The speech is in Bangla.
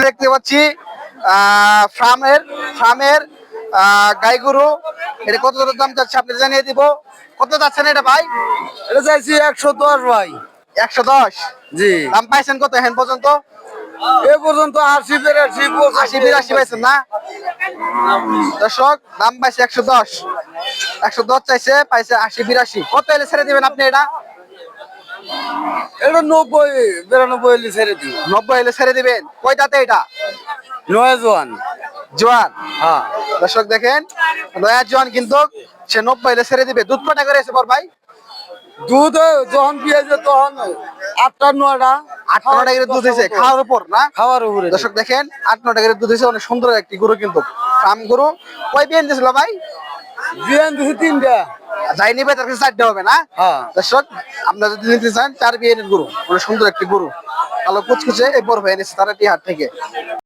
দেখতে পাচ্ছি ফার্মের ফার্মের গাই গরু। এটা কত দাম চাচ্ছে আপনি জানিয়ে দিব। কত যাচ্ছেন এটা ভাই? এটা চাইছি 110 ভাই। 110? জি। দাম পাইছেন কত এখন পর্যন্ত? এ পর্যন্ত 80 82 পাইছেন না দর্শক? দাম পাইছে 110, 110 চাইছে, পাইছে 80-82। কত এলে ছেড়ে দিবেন আপনি এটা? এটা 90-92 এলে ছেড়ে দিই। 90 এলে ছেড়ে দিবেন। কয় দাঁতে এটা? নয় জোয়ান। জোয়ান? হ্যাঁ। দর্শক দেখেন, নয়া জোয়ান, কিন্তু সে 90 এলে ছেড়ে দিবে। দুধ কটা করে এসে পর ভাই? দুধ যখন পেয়েছে তখন 8-9টা। 8-9টা করে দুধ হয়েছে খাওয়ার উপর না? খাওয়ার উপরে। দর্শক দেখেন, 8-9টা করে দুধ হয়েছে। অনেক সুন্দর একটি গরু, কিন্তু ফার্ম গরু। কয় বিয়ান দিয়েছিল ভাই? বিয়ান দিছে 3টা। যাই নিবে তার কাছে 4টা হবে না? হ্যাঁ। দর্শক, আপনারা যদি নিতে চান 4 বিয়ানের গরু, অনেক সুন্দর একটি গরু, কালো কুচকুচে, এই বড় ভাই এনেছে তারাটি হাট থেকে।